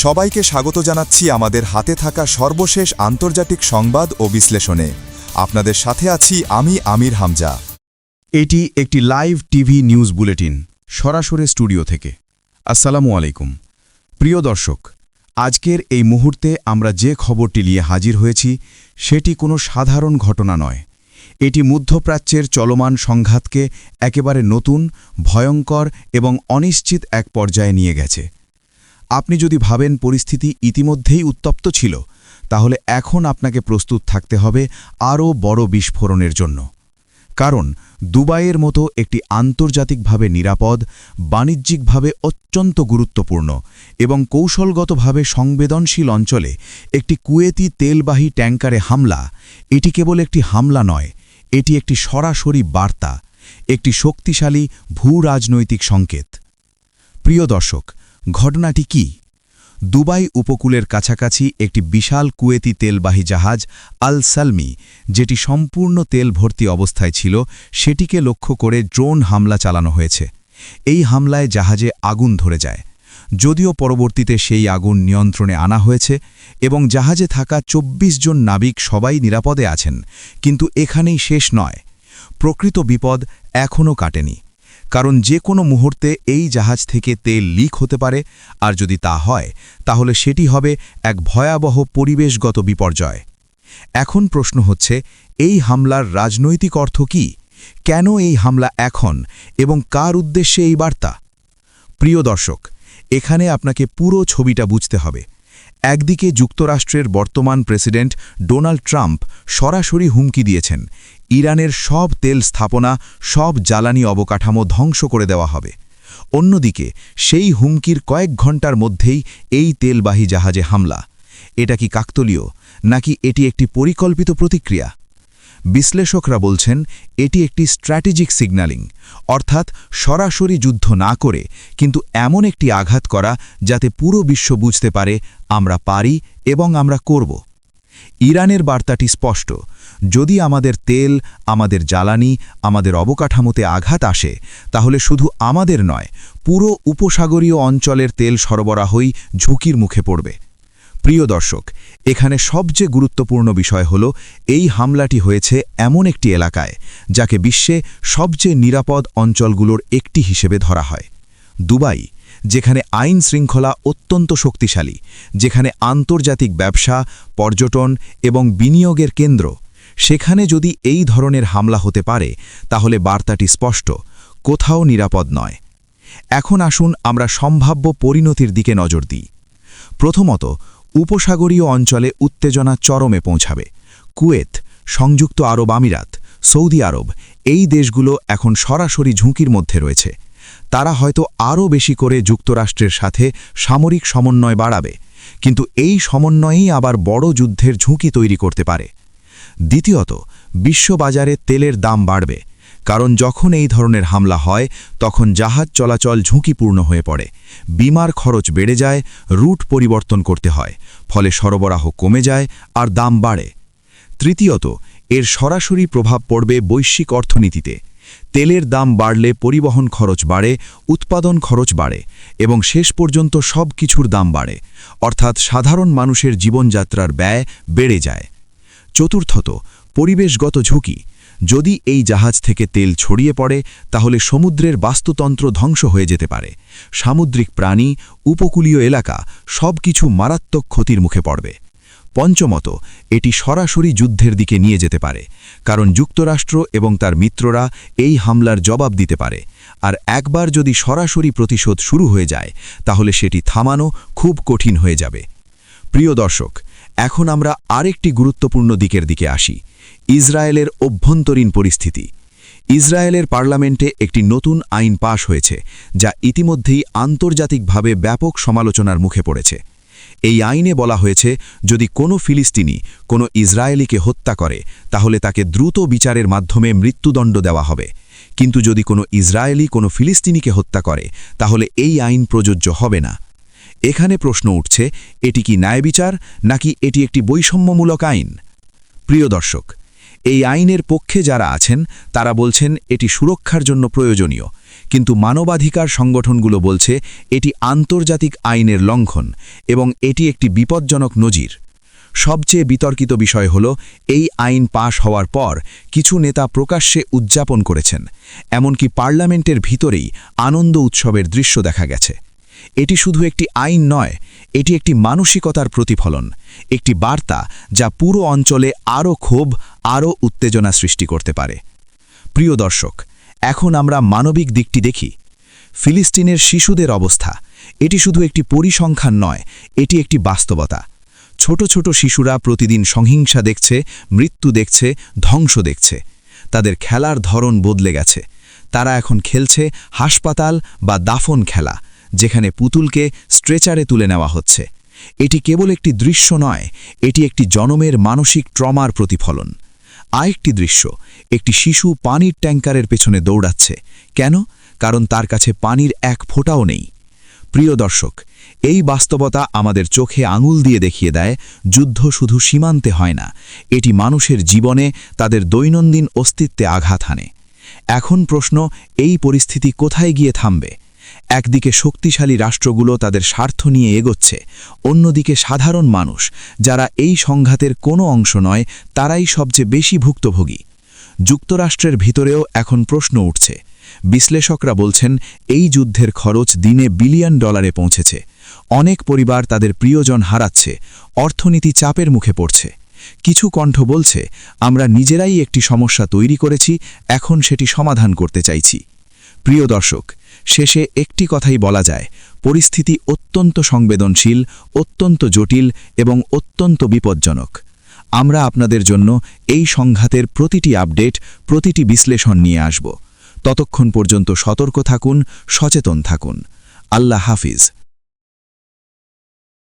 সবাইকে স্বাগত জানাচ্ছি আমাদের হাতে থাকা সর্বশেষ আন্তর্জাতিক সংবাদ ও বিশ্লেষণে। আপনাদের সাথে আছি আমি আমির হামজা। এটি একটি লাইভ টিভি নিউজ বুলেটিন সরাসরি স্টুডিও থেকে। আসসালামু আলাইকুম প্রিয় দর্শক, আজকের এই মুহূর্তে আমরা যে খবরটি নিয়ে হাজির হয়েছি সেটি কোনো সাধারণ ঘটনা নয়। এটি মধ্যপ্রাচ্যের চলমান সংঘাতকে একেবারে নতুন, ভয়ঙ্কর এবং অনিশ্চিত এক পর্যায়ে নিয়ে গেছে। আপনি যদি ভাবেন পরিস্থিতি ইতিমধ্যেই উত্তপ্ত ছিল, তাহলে এখন আপনাকে প্রস্তুত থাকতে হবে আরও বড় বিস্ফোরণের জন্য। কারণ দুবাইয়ের মতো একটি আন্তর্জাতিকভাবে নিরাপদ, বাণিজ্যিকভাবে অত্যন্ত গুরুত্বপূর্ণ এবং কৌশলগতভাবে সংবেদনশীল অঞ্চলে একটি কুয়েতি তেলবাহী ট্যাঙ্কারে হামলা, এটি কেবল একটি হামলা নয়, এটি একটি সরাসরি বার্তা, একটি শক্তিশালী ভূ-রাজনৈতিক সংকেত। প্রিয় দর্শক, ঘটনাটি কি? দুবাই উপকূলের কাছাকাছি একটি বিশাল কুয়েতি তেলবাহী জাহাজ আল সালমি, যেটি সম্পূর্ণ তেল ভর্তি অবস্থায় ছিল, সেটিকে লক্ষ্য করে ড্রোন হামলা চালানো হয়েছে। এই হামলায় জাহাজে আগুন ধরে যায়, যদিও পরবর্তীতে সেই আগুন নিয়ন্ত্রণে আনা হয়েছে এবং জাহাজে থাকা ২৪ জন নাবিক সবাই নিরাপদে আছেন। কিন্তু এখানেই শেষ নয়, প্রকৃত বিপদ এখনও কাটেনি। কারণ যে কোনো মুহূর্তে এই জাহাজ থেকে তেল লিক হতে পারে, আর যদি তা হয় তাহলে সেটি হবে এক ভয়াবহ পরিবেশগত বিপর্যয়। এখন প্রশ্ন হচ্ছে, এই হামলার রাজনৈতিক অর্থ কি? কেন এই হামলা এখন এবং কার উদ্দেশ্যে এই বার্তা? প্রিয় দর্শক, এখানে আপনাকে পুরো ছবিটা বুঝতে হবে। একদিকে যুক্তরাষ্ট্রের বর্তমান প্রেসিডেন্ট ডোনাল্ড ট্রাম্প সরাসরি হুমকি দিয়েছেন, ইরানের সব তেল স্থাপনা, সব জ্বালানি অবকাঠামো ধ্বংস করে দেওয়া হবে। অন্যদিকে সেই হুমকির কয়েক ঘণ্টার মধ্যেই এই তেলবাহী জাহাজে হামলা। এটা কি কাকতালীয়, নাকি এটি একটি পরিকল্পিত প্রতিক্রিয়া? বিশ্লেষকরা বলছেন এটি একটি স্ট্র্যাটেজিক সিগন্যালিং, অর্থাৎ সরাসরি যুদ্ধ না করে কিন্তু এমন একটি আঘাত করা যাতে পুরো বিশ্ব বুঝতে পারে আমরা পারি এবং আমরা করব। ইরানের বার্তাটি স্পষ্ট, যদি আমাদের তেল, আমাদের জ্বালানি, আমাদের অবকাঠামোতে আঘাত আসে, তাহলে শুধু আমাদের নয়, পুরো উপসাগরীয় অঞ্চলের তেল সরবরাহই ঝুঁকির মুখে পড়বে। প্রিয় দর্শক, এখানে সবচেয়ে গুরুত্বপূর্ণ বিষয় হল এই হামলাটি হয়েছে এমন একটি এলাকায় যাকে বিশ্বে সবচেয়ে নিরাপদ অঞ্চলগুলোর একটি হিসেবে ধরা হয়। দুবাই, যেখানে আইন শৃঙ্খলা অত্যন্ত শক্তিশালী, যেখানে আন্তর্জাতিক ব্যবসা, পর্যটন এবং বিনিয়োগের কেন্দ্র, সেখানে যদি এই ধরনের হামলা হতে পারে তাহলে বার্তাটি স্পষ্ট, কোথাও নিরাপদ নয়। এখন আসুন আমরা সম্ভাব্য পরিণতির দিকে নজর দিই। প্রথমত, উপসাগরীয় অঞ্চলে উত্তেজনা চরমে পৌঁছাবে। কুয়েত, সংযুক্ত আরব আমিরাত, সৌদি আরব, এই দেশগুলো এখন সরাসরি ঝুঁকির মধ্যে রয়েছে। তারা হয়তো আরও বেশি করে যুক্তরাষ্ট্রের সাথে সামরিক সমন্বয় বাড়াবে, কিন্তু এই সমন্বয়েই আবার বড় যুদ্ধের ঝুঁকি তৈরি করতে পারে। দ্বিতীয়ত, বিশ্ববাজারে তেলের দাম বাড়বে, কারণ যখন এই ধরনের হামলা হয় তখন জাহাজ চলাচল ঝুঁকিপূর্ণ হয়ে পড়ে, বিমার খরচ বেড়ে যায়, রুট পরিবর্তন করতে হয়, ফলে সরবরাহ কমে যায় আর দাম বাড়ে। তৃতীয়ত, এর সরাসরি প্রভাব পড়বে বৈশ্বিক অর্থনীতিতে। তেলের দাম বাড়লে পরিবহন খরচ বাড়ে, উৎপাদন খরচ বাড়ে এবং শেষ পর্যন্ত সব কিছুর দাম বাড়ে, অর্থাৎ সাধারণ মানুষের জীবনযাত্রার ব্যয় বেড়ে যায়। চতুর্থত, পরিবেশগত ঝুঁকি। যদি এই জাহাজ থেকে তেল ছড়িয়ে পড়ে তাহলে সমুদ্রের বাস্তুতন্ত্র ধ্বংস হয়ে যেতে পারে। সামুদ্রিক প্রাণী, উপকূলীয় এলাকা সব কিছু মারাত্মক ক্ষতির মুখে পড়বে। পঞ্চমত, এটি সরাসরি যুদ্ধের দিকে নিয়ে যেতে পারে, কারণ যুক্তরাষ্ট্র এবং তার মিত্ররা এই হামলার জবাব দিতে পারে। আর একবার যদি সরাসরি প্রতিশোধ শুরু হয়ে যায় তাহলে সেটি থামানো খুব কঠিন হয়ে যাবে। প্রিয় দর্শক, এখন আমরা আরেকটি গুরুত্বপূর্ণ দিকের দিকে আসি, ইসরায়েলের অভ্যন্তরীণ পরিস্থিতি। ইসরায়েলের পার্লামেন্টে একটি নতুন আইন পাশ হয়েছে, যা ইতিমধ্যেই আন্তর্জাতিকভাবে ব্যাপক সমালোচনার মুখে পড়েছে। এই আইনে বলা হয়েছে, যদি কোনো ফিলিস্তিনি কোনো ইসরায়েলিকে হত্যা করে তাহলে তাকে দ্রুত বিচারের মাধ্যমে মৃত্যুদণ্ড দেওয়া হবে, কিন্তু যদি কোনো ইসরায়েলি কোনো ফিলিস্তিনিকে হত্যা করে তাহলে এই আইন প্রযোজ্য হবে না। এখানে প্রশ্ন উঠছে, এটি কি ন্যায়বিচার নাকি এটি একটি বৈষম্যমূলক আইন? প্রিয় দর্শক, এই আইনের পক্ষে যারা আছেন তারা বলছেন এটি সুরক্ষার জন্য প্রয়োজনীয়, কিন্তু মানবাধিকার সংগঠনগুলো বলছে এটি আন্তর্জাতিক আইনের লঙ্ঘন এবং এটি একটি বিপজ্জনক নজির। সবচেয়ে বিতর্কিত বিষয় হল এই আইন পাশ হওয়ার পর কিছু নেতা প্রকাশ্যে উদযাপন করেছেন, এমনকি পার্লামেন্টের ভিতরেই আনন্দ উৎসবের দৃশ্য দেখা গেছে। এটি শুধু একটি আইন নয়, এটি একটি মানসিকতার প্রতিফলন, একটি বার্তা যা পুরো অঞ্চলে আরও ক্ষোভ, আরও উত্তেজনা সৃষ্টি করতে পারে। প্রিয় দর্শক, এখন আমরা মানবিক দিকটি দেখি। ফিলিস্তিনের শিশুদের অবস্থা, এটি শুধু একটি পরিসংখ্যান নয়, এটি একটি বাস্তবতা। ছোট ছোট শিশুরা প্রতিদিন সহিংসা দেখছে, মৃত্যু দেখছে, ধ্বংস দেখছে। তাদের খেলার ধরন বদলে গেছে। তারা এখন খেলছে হাসপাতাল বা দাফন খেলা, যেখানে পুতুলকে স্ট্রেচারে তুলে নেওয়া হচ্ছে। এটি কেবল একটি দৃশ্য নয়, এটি একটি জনমের মানসিক ট্রমার প্রতিফলন। আরেকটি দৃশ্য, একটি শিশু পানির ট্যাঙ্কারের পেছনে দৌড়াচ্ছে। কেন? কারণ তার কাছে পানির এক ফোঁটাও নেই। প্রিয় দর্শক, এই বাস্তবতা আমাদের চোখে আঙুল দিয়ে দেখিয়ে দেয়, যুদ্ধ শুধু সীমান্তে হয় না, এটি মানুষের জীবনে, তাদের দৈনন্দিন অস্তিত্বে আঘাত হানে। এখন প্রশ্ন, এই পরিস্থিতি কোথায় গিয়ে থামবে? একদিকে শক্তিশালী রাষ্ট্রগুলো তাদের স্বার্থ নিয়ে এগোচ্ছে, অন্যদিকে সাধারণ মানুষ, যারা এই সংঘাতের কোনো অংশ নয়, তারাই সবচেয়ে বেশি ভুক্তভোগী। যুক্তরাষ্ট্রের ভিতরেও এখন প্রশ্ন উঠছে। বিশ্লেষকরা বলছেন এই যুদ্ধের খরচ দিনে বিলিয়ন ডলারে পৌঁছেছে। অনেক পরিবার তাদের প্রিয়জন হারাচ্ছে, অর্থনীতি চাপের মুখে পড়ছে। কিছু কণ্ঠ বলছে, আমরা নিজেরাই একটি সমস্যা তৈরি করেছি, এখন সেটি সমাধান করতে চাইছি। প্রিয় দর্শক, শেষে একটি কথাই বলা যায়, পরিস্থিতি অত্যন্ত সংবেদনশীল, অত্যন্ত জটিল এবং অত্যন্ত বিপজ্জনক। আমরা আপনাদের জন্য এই সংঘাতের প্রতিটি আপডেট, প্রতিটি বিশ্লেষণ নিয়ে আসব। ততক্ষণ পর্যন্ত সতর্ক থাকুন, সচেতন থাকুন। আল্লাহ হাফিজ।